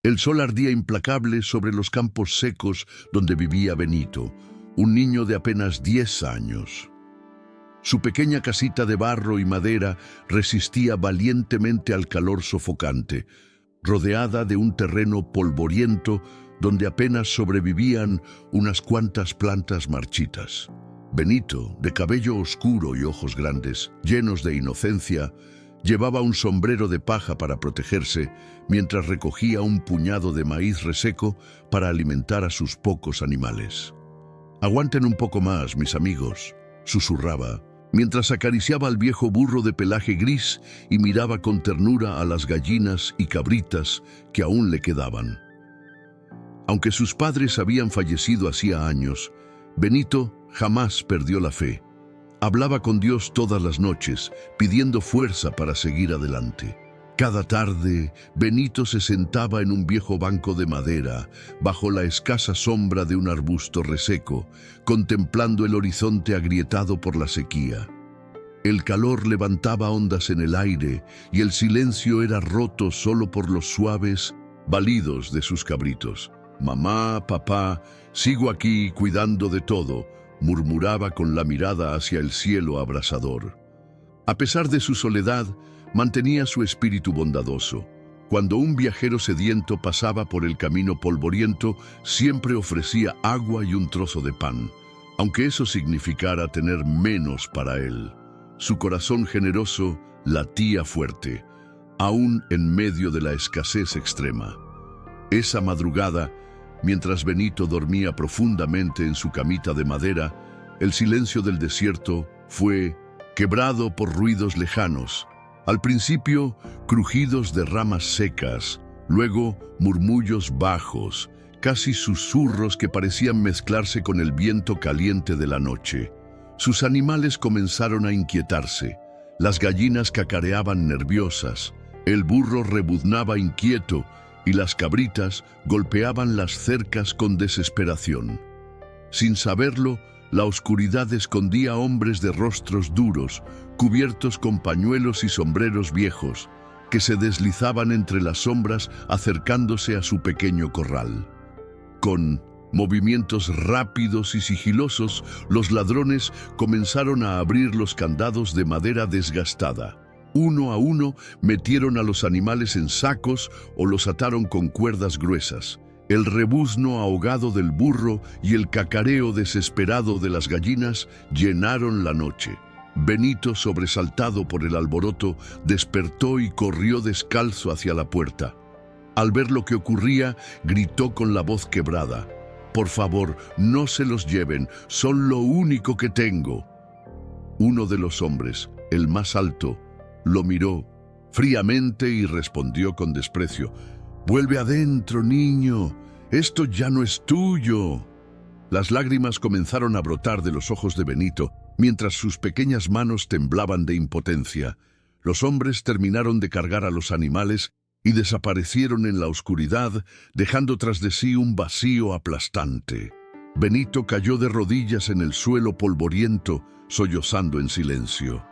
El sol ardía implacable sobre los campos secos donde vivía Benito, un niño de apenas 10 años. Su pequeña casita de barro y madera resistía valientemente al calor sofocante, rodeada de un terreno polvoriento donde apenas sobrevivían unas cuantas plantas marchitas. Benito, de cabello oscuro y ojos grandes, llenos de inocencia, llevaba un sombrero de paja para protegerse mientras recogía un puñado de maíz reseco para alimentar a sus pocos animales. «Aguanten un poco más, mis amigos», susurraba, mientras acariciaba al viejo burro de pelaje gris y miraba con ternura a las gallinas y cabritas que aún le quedaban. Aunque sus padres habían fallecido hacía años, Benito jamás perdió la fe. Hablaba con Dios todas las noches, pidiendo fuerza para seguir adelante. Cada tarde, Benito se sentaba en un viejo banco de madera, bajo la escasa sombra de un arbusto reseco, contemplando el horizonte agrietado por la sequía. El calor levantaba ondas en el aire y el silencio era roto solo por los suaves balidos de sus cabritos. «Mamá, papá, sigo aquí cuidando de todo», murmuraba con la mirada hacia el cielo abrasador. A pesar de su soledad, mantenía su espíritu bondadoso. Cuando un viajero sediento pasaba por el camino polvoriento, siempre ofrecía agua y un trozo de pan, aunque eso significara tener menos para él. Su corazón generoso latía fuerte, aún en medio de la escasez extrema. Esa madrugada, mientras Benito dormía profundamente en su camita de madera, el silencio del desierto fue quebrado por ruidos lejanos. Al principio, crujidos de ramas secas, luego murmullos bajos, casi susurros que parecían mezclarse con el viento caliente de la noche. Sus animales comenzaron a inquietarse. Las gallinas cacareaban nerviosas, el burro rebuznaba inquieto, y las cabritas golpeaban las cercas con desesperación. Sin saberlo, la oscuridad escondía hombres de rostros duros, cubiertos con pañuelos y sombreros viejos, que se deslizaban entre las sombras acercándose a su pequeño corral. Con movimientos rápidos y sigilosos, los ladrones comenzaron a abrir los candados de madera desgastada. Uno a uno metieron a los animales en sacos o los ataron con cuerdas gruesas. El rebuzno ahogado del burro y el cacareo desesperado de las gallinas llenaron la noche. Benito, sobresaltado por el alboroto, despertó y corrió descalzo hacia la puerta. Al ver lo que ocurría, gritó con la voz quebrada: «Por favor, no se los lleven, son lo único que tengo». Uno de los hombres, el más alto, lo miró fríamente y respondió con desprecio: «Vuelve adentro, niño, esto ya no es tuyo». Las lágrimas comenzaron a brotar de los ojos de Benito, mientras sus pequeñas manos temblaban de impotencia. Los hombres terminaron de cargar a los animales y desaparecieron en la oscuridad, dejando tras de sí un vacío aplastante. Benito cayó de rodillas en el suelo polvoriento, sollozando en silencio.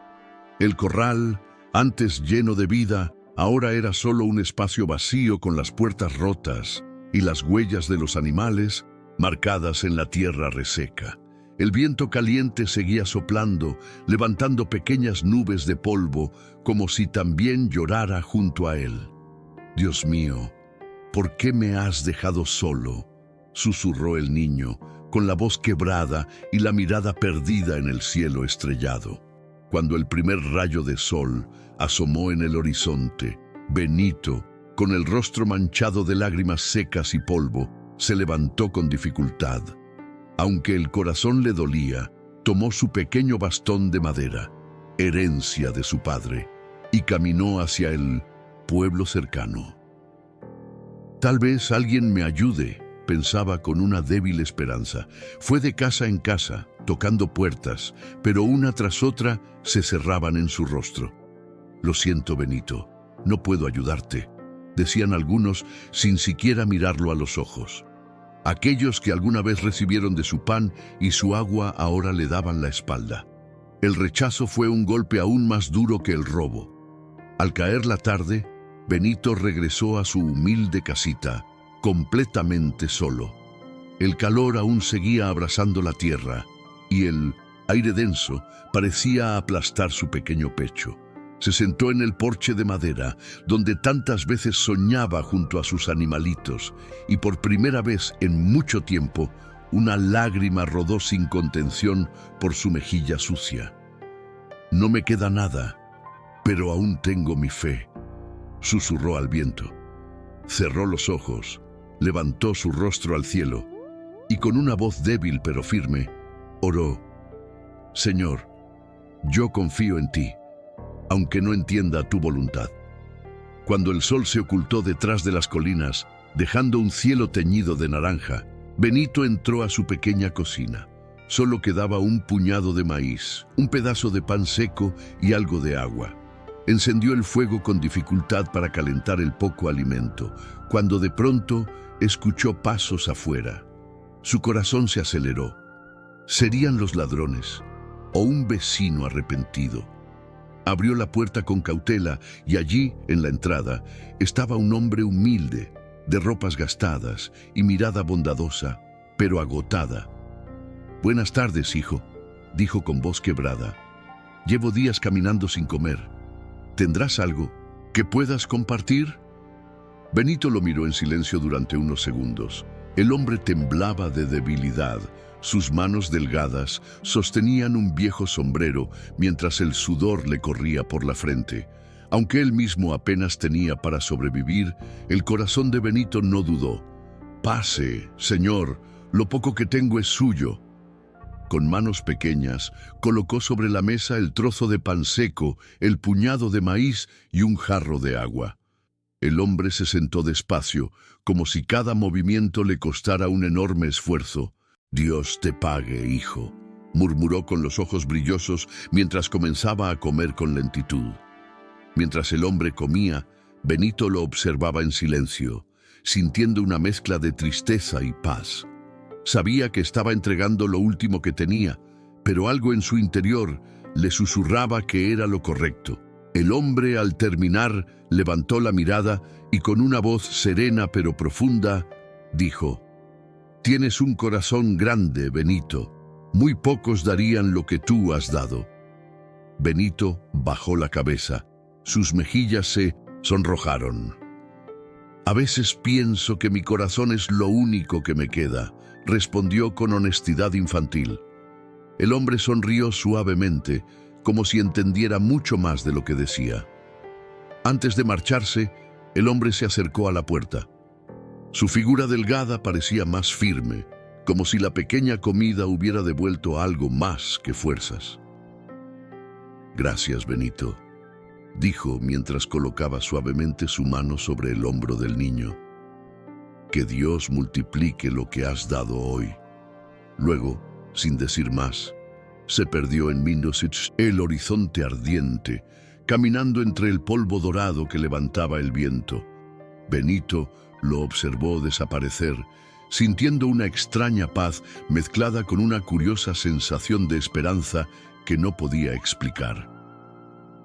El corral, antes lleno de vida, ahora era solo un espacio vacío con las puertas rotas y las huellas de los animales marcadas en la tierra reseca. El viento caliente seguía soplando, levantando pequeñas nubes de polvo, como si también llorara junto a él. «Dios mío, ¿por qué me has dejado solo?», susurró el niño, con la voz quebrada y la mirada perdida en el cielo estrellado. Cuando el primer rayo de sol asomó en el horizonte, Benito, con el rostro manchado de lágrimas secas y polvo, se levantó con dificultad. Aunque el corazón le dolía, tomó su pequeño bastón de madera, herencia de su padre, y caminó hacia el pueblo cercano. «Tal vez alguien me ayude», pensaba con una débil esperanza. Fue de casa en casa, tocando puertas, pero una tras otra se cerraban en su rostro. «Lo siento, Benito, no puedo ayudarte», decían algunos sin siquiera mirarlo a los ojos. Aquellos que alguna vez recibieron de su pan y su agua ahora le daban la espalda. El rechazo fue un golpe aún más duro que el robo. Al caer la tarde, Benito regresó a su humilde casita, completamente solo. El calor aún seguía abrasando la tierra, y el aire denso parecía aplastar su pequeño pecho. Se sentó en el porche de madera, donde tantas veces soñaba junto a sus animalitos, y por primera vez en mucho tiempo, una lágrima rodó sin contención por su mejilla sucia. «No me queda nada, pero aún tengo mi fe», susurró al viento. Cerró los ojos, levantó su rostro al cielo, y con una voz débil pero firme, oró: «Señor, yo confío en ti, aunque no entienda tu voluntad». Cuando el sol se ocultó detrás de las colinas, dejando un cielo teñido de naranja, Benito entró a su pequeña cocina. Solo quedaba un puñado de maíz, un pedazo de pan seco y algo de agua. Encendió el fuego con dificultad para calentar el poco alimento, cuando de pronto escuchó pasos afuera. Su corazón se aceleró. ¿Serían los ladrones o un vecino arrepentido? Abrió la puerta con cautela y allí, en la entrada, estaba un hombre humilde, de ropas gastadas y mirada bondadosa, pero agotada. «Buenas tardes, hijo», dijo con voz quebrada. «Llevo días caminando sin comer. ¿Tendrás algo que puedas compartir?» Benito lo miró en silencio durante unos segundos. El hombre temblaba de debilidad. Sus manos delgadas sostenían un viejo sombrero mientras el sudor le corría por la frente. Aunque él mismo apenas tenía para sobrevivir, el corazón de Benito no dudó. «Pase, señor, lo poco que tengo es suyo». Con manos pequeñas, colocó sobre la mesa el trozo de pan seco, el puñado de maíz y un jarro de agua. El hombre se sentó despacio, como si cada movimiento le costara un enorme esfuerzo. «Dios te pague, hijo», murmuró con los ojos brillosos mientras comenzaba a comer con lentitud. Mientras el hombre comía, Benito lo observaba en silencio, sintiendo una mezcla de tristeza y paz. Sabía que estaba entregando lo último que tenía, pero algo en su interior le susurraba que era lo correcto. El hombre, al terminar, levantó la mirada y con una voz serena pero profunda, dijo: «Tienes un corazón grande, Benito. Muy pocos darían lo que tú has dado». Benito bajó la cabeza. Sus mejillas se sonrojaron. «A veces pienso que mi corazón es lo único que me queda», respondió con honestidad infantil. El hombre sonrió suavemente, como si entendiera mucho más de lo que decía. Antes de marcharse, el hombre se acercó a la puerta. Su figura delgada parecía más firme, como si la pequeña comida hubiera devuelto algo más que fuerzas. «Gracias, Benito», dijo mientras colocaba suavemente su mano sobre el hombro del niño. «Que Dios multiplique lo que has dado hoy». Luego, sin decir más, se perdió en Mindosich, el horizonte ardiente, caminando entre el polvo dorado que levantaba el viento. Benito lo observó desaparecer, sintiendo una extraña paz mezclada con una curiosa sensación de esperanza que no podía explicar.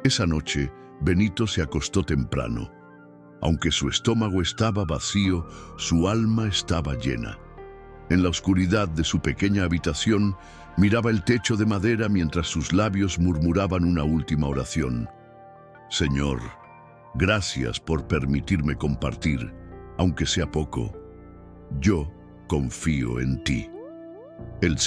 Esa noche, Benito se acostó temprano. Aunque su estómago estaba vacío, su alma estaba llena. En la oscuridad de su pequeña habitación, miraba el techo de madera mientras sus labios murmuraban una última oración. «Señor, gracias por permitirme compartir, aunque sea poco. Yo confío en ti». El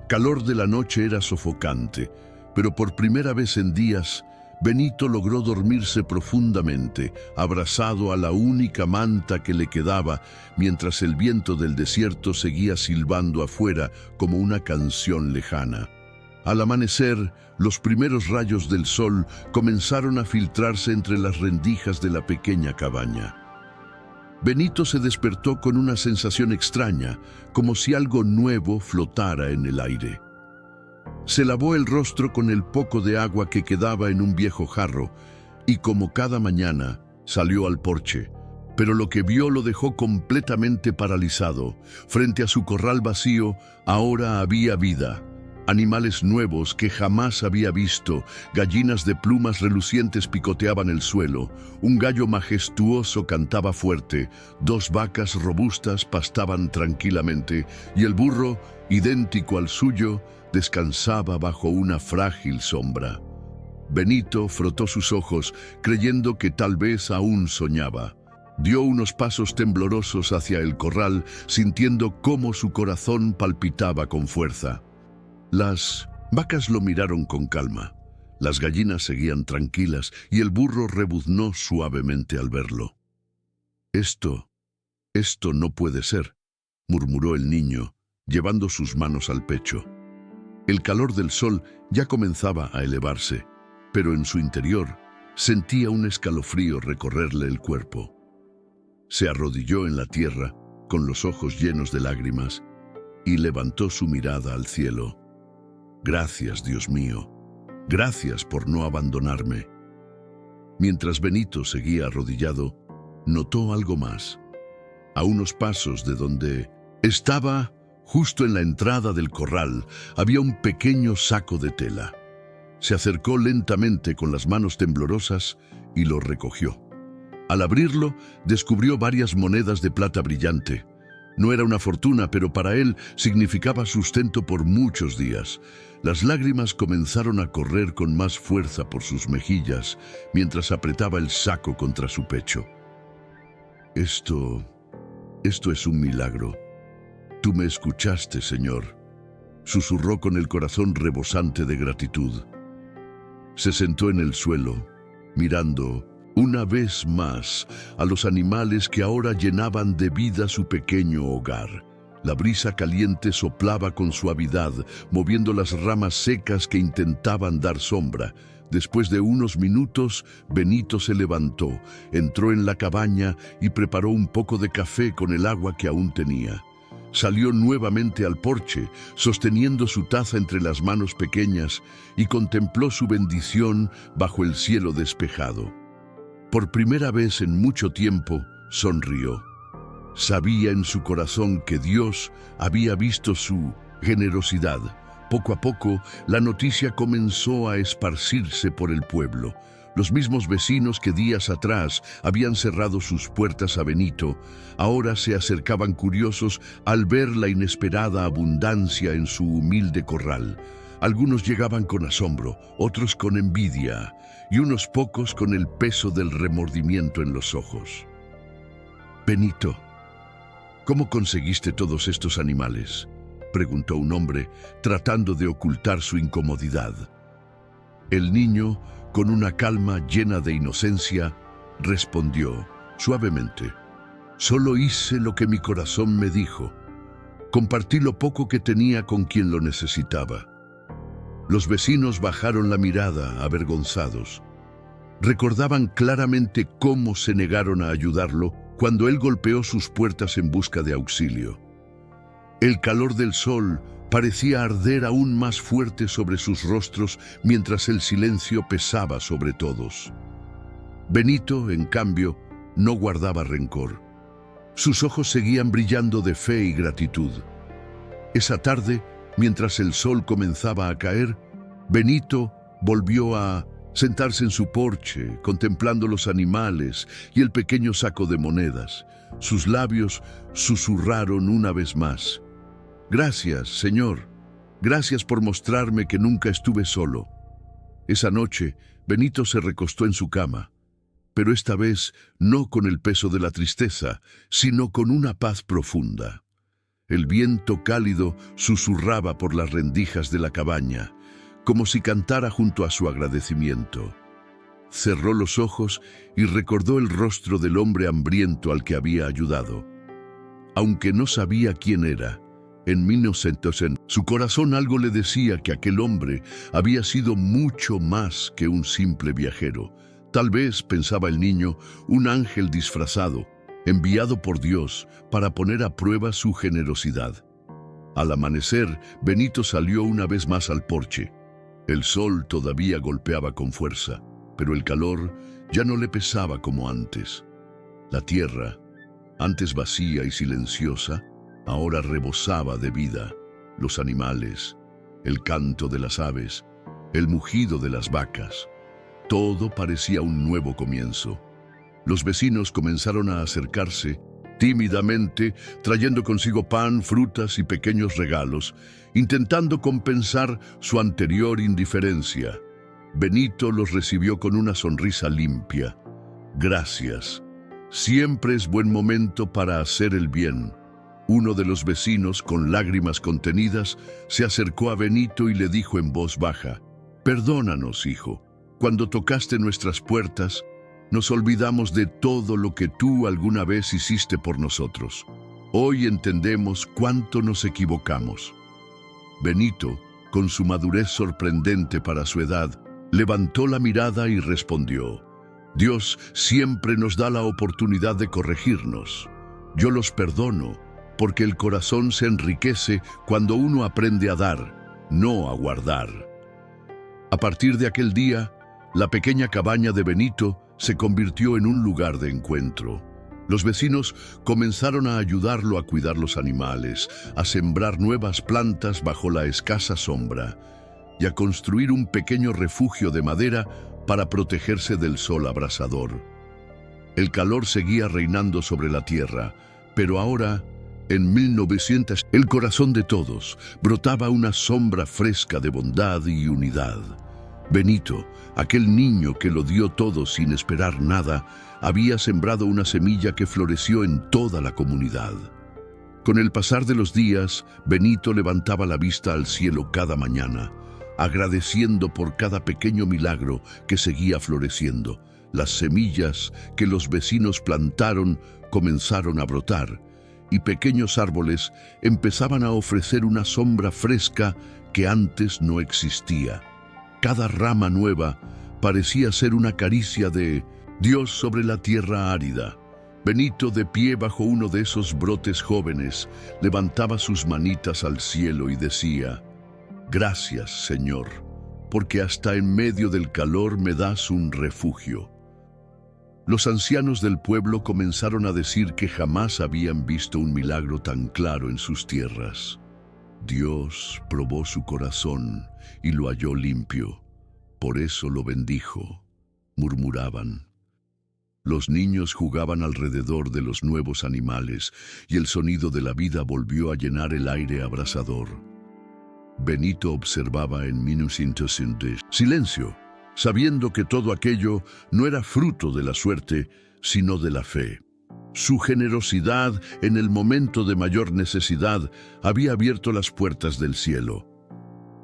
calor de la noche era sofocante, pero por primera vez en días, Benito logró dormirse profundamente, abrazado a la única manta que le quedaba, mientras el viento del desierto seguía silbando afuera como una canción lejana. Al amanecer, los primeros rayos del sol comenzaron a filtrarse entre las rendijas de la pequeña cabaña. Benito se despertó con una sensación extraña, como si algo nuevo flotara en el aire. Se lavó el rostro con el poco de agua que quedaba en un viejo jarro y, como cada mañana, salió al porche, pero lo que vio lo dejó completamente paralizado. Frente a su corral vacío, ahora había vida. Animales nuevos que jamás había visto, gallinas de plumas relucientes picoteaban el suelo, un gallo majestuoso cantaba fuerte, 2 vacas robustas pastaban tranquilamente y el burro, idéntico al suyo, descansaba bajo una frágil sombra. Benito frotó sus ojos, creyendo que tal vez aún soñaba. Dio unos pasos temblorosos hacia el corral, sintiendo cómo su corazón palpitaba con fuerza. Las vacas lo miraron con calma. Las gallinas seguían tranquilas y el burro rebuznó suavemente al verlo. Esto no puede ser», murmuró el niño, llevando sus manos al pecho. El calor del sol ya comenzaba a elevarse, pero en su interior sentía un escalofrío recorrerle el cuerpo. Se arrodilló en la tierra, con los ojos llenos de lágrimas, y levantó su mirada al cielo. «Gracias, Dios mío, gracias por no abandonarme». Mientras Benito seguía arrodillado, notó algo más. A unos pasos de donde estaba, justo en la entrada del corral, había un pequeño saco de tela. Se acercó lentamente con las manos temblorosas y lo recogió. Al abrirlo, descubrió varias monedas de plata brillante. No era una fortuna, pero para él significaba sustento por muchos días. Las lágrimas comenzaron a correr con más fuerza por sus mejillas mientras apretaba el saco contra su pecho. Esto es un milagro. Tú me escuchaste, Señor», susurró con el corazón rebosante de gratitud. Se sentó en el suelo, mirando una vez más a los animales que ahora llenaban de vida su pequeño hogar. La brisa caliente soplaba con suavidad, moviendo las ramas secas que intentaban dar sombra. Después de unos minutos, Benito se levantó, entró en la cabaña y preparó un poco de café con el agua que aún tenía. Salió nuevamente al porche, sosteniendo su taza entre las manos pequeñas, y contempló su bendición bajo el cielo despejado. Por primera vez en mucho tiempo, sonrió. Sabía en su corazón que Dios había visto su generosidad. Poco a poco, la noticia comenzó a esparcirse por el pueblo. Los mismos vecinos que días atrás habían cerrado sus puertas a Benito, ahora se acercaban curiosos al ver la inesperada abundancia en su humilde corral. Algunos llegaban con asombro, otros con envidia, y unos pocos con el peso del remordimiento en los ojos. «Benito, ¿cómo conseguiste todos estos animales?», preguntó un hombre, tratando de ocultar su incomodidad. El niño, con una calma llena de inocencia, respondió suavemente: «Solo hice lo que mi corazón me dijo. Compartí lo poco que tenía con quien lo necesitaba». Los vecinos bajaron la mirada, avergonzados. Recordaban claramente cómo se negaron a ayudarlo cuando él golpeó sus puertas en busca de auxilio. El calor del sol parecía arder aún más fuerte sobre sus rostros mientras el silencio pesaba sobre todos. Benito, en cambio, no guardaba rencor. Sus ojos seguían brillando de fe y gratitud. Esa tarde, mientras el sol comenzaba a caer, Benito volvió a sentarse en su porche, contemplando los animales y el pequeño saco de monedas. Sus labios susurraron una vez más: «Gracias, Señor. Gracias por mostrarme que nunca estuve solo». Esa noche, Benito se recostó en su cama, pero esta vez no con el peso de la tristeza, sino con una paz profunda. El viento cálido susurraba por las rendijas de la cabaña, como si cantara junto a su agradecimiento. Cerró los ojos y recordó el rostro del hombre hambriento al que había ayudado. Aunque no sabía quién era, en 1900, su corazón algo le decía que aquel hombre había sido mucho más que un simple viajero. Tal vez, pensaba el niño, un ángel disfrazado, enviado por Dios para poner a prueba su generosidad. Al amanecer, Benito salió una vez más al porche. El sol todavía golpeaba con fuerza, pero el calor ya no le pesaba como antes. La tierra, antes vacía y silenciosa, ahora rebosaba de vida. Los animales, el canto de las aves, el mugido de las vacas. Todo parecía un nuevo comienzo. Los vecinos comenzaron a acercarse tímidamente, trayendo consigo pan, frutas y pequeños regalos, intentando compensar su anterior indiferencia. Benito los recibió con una sonrisa limpia. Gracias. Siempre es buen momento para hacer el bien. Uno de los vecinos, con lágrimas contenidas, se acercó a Benito y le dijo en voz baja: «Perdónanos, hijo. Cuando tocaste nuestras puertas, nos olvidamos de todo lo que tú alguna vez hiciste por nosotros. Hoy entendemos cuánto nos equivocamos». Benito, con su madurez sorprendente para su edad, levantó la mirada y respondió: «Dios siempre nos da la oportunidad de corregirnos. Yo los perdono, porque el corazón se enriquece cuando uno aprende a dar, no a guardar». A partir de aquel día, la pequeña cabaña de Benito se convirtió en un lugar de encuentro. Los vecinos comenzaron a ayudarlo a cuidar los animales, a sembrar nuevas plantas bajo la escasa sombra y a construir un pequeño refugio de madera para protegerse del sol abrasador. El calor seguía reinando sobre la tierra, pero ahora, en 1900, el corazón de todos brotaba una sombra fresca de bondad y unidad. Benito, aquel niño que lo dio todo sin esperar nada, había sembrado una semilla que floreció en toda la comunidad. Con el pasar de los días, Benito levantaba la vista al cielo cada mañana, agradeciendo por cada pequeño milagro que seguía floreciendo. Las semillas que los vecinos plantaron comenzaron a brotar, y pequeños árboles empezaban a ofrecer una sombra fresca que antes no existía. Cada rama nueva parecía ser una caricia de Dios sobre la tierra árida. Benito, de pie bajo uno de esos brotes jóvenes, levantaba sus manitas al cielo y decía: «Gracias, Señor, porque hasta en medio del calor me das un refugio». Los ancianos del pueblo comenzaron a decir que jamás habían visto un milagro tan claro en sus tierras. Dios probó su corazón y lo halló limpio. Por eso lo bendijo, murmuraban. Los niños jugaban alrededor de los nuevos animales y el sonido de la vida volvió a llenar el aire abrasador. Benito observaba en silencio, sabiendo que todo aquello no era fruto de la suerte, sino de la fe. Su generosidad en el momento de mayor necesidad había abierto las puertas del cielo.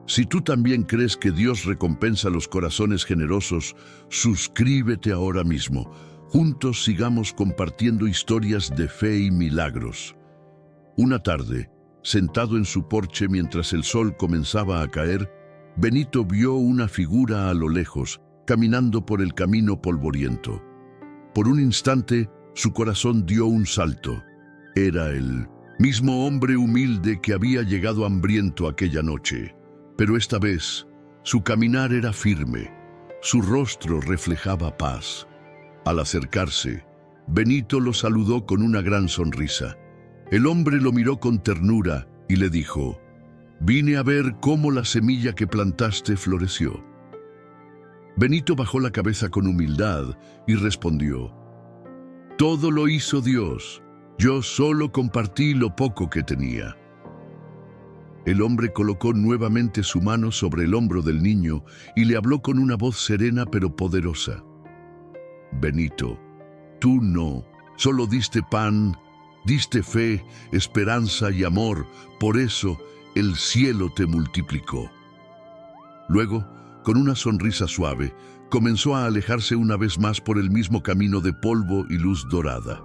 Si tú también crees que Dios recompensa los corazones generosos, suscríbete ahora mismo. Juntos sigamos compartiendo historias de fe y milagros. Una tarde, sentado en su porche mientras el sol comenzaba a caer, Benito vio una figura a lo lejos, caminando por el camino polvoriento. Por un instante, su corazón dio un salto. Era el mismo hombre humilde que había llegado hambriento aquella noche. Pero esta vez, su caminar era firme. Su rostro reflejaba paz. Al acercarse, Benito lo saludó con una gran sonrisa. El hombre lo miró con ternura y le dijo: «Vine a ver cómo la semilla que plantaste floreció». Benito bajó la cabeza con humildad y respondió: «Todo lo hizo Dios. Yo solo compartí lo poco que tenía». El hombre colocó nuevamente su mano sobre el hombro del niño y le habló con una voz serena pero poderosa: «Benito, tú no, solo diste pan, diste fe, esperanza y amor, por eso el cielo te multiplicó». Luego, con una sonrisa suave, comenzó a alejarse una vez más por el mismo camino de polvo y luz dorada.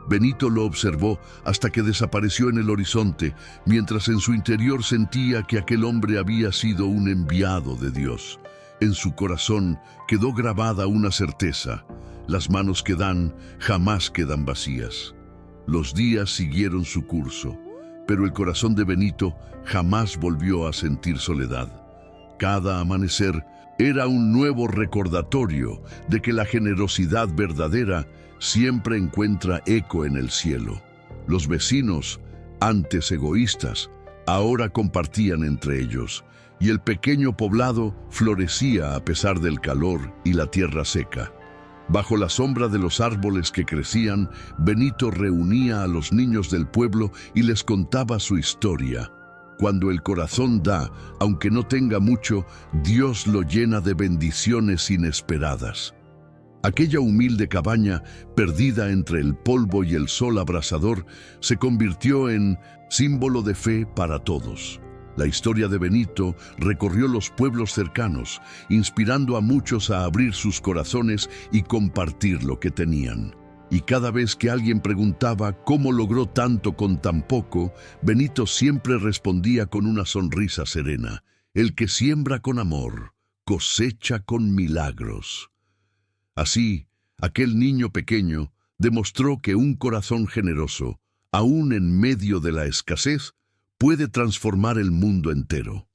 Benito lo observó hasta que desapareció en el horizonte, mientras en su interior sentía que aquel hombre había sido un enviado de Dios. En su corazón quedó grabada una certeza: las manos que dan jamás quedan vacías. Los días siguieron su curso, pero el corazón de Benito jamás volvió a sentir soledad. Cada amanecer era un nuevo recordatorio de que la generosidad verdadera siempre encuentra eco en el cielo. Los vecinos, antes egoístas, ahora compartían entre ellos. y el pequeño poblado florecía a pesar del calor y la tierra seca. Bajo la sombra de los árboles que crecían, Benito reunía a los niños del pueblo y les contaba su historia. Cuando el corazón da, aunque no tenga mucho, Dios lo llena de bendiciones inesperadas. Aquella humilde cabaña, perdida entre el polvo y el sol abrasador, se convirtió en símbolo de fe para todos. La historia de Benito recorrió los pueblos cercanos, inspirando a muchos a abrir sus corazones y compartir lo que tenían. Y cada vez que alguien preguntaba cómo logró tanto con tan poco, Benito siempre respondía con una sonrisa serena: el que siembra con amor, cosecha con milagros. Así, aquel niño pequeño demostró que un corazón generoso, aún en medio de la escasez, puede transformar el mundo entero.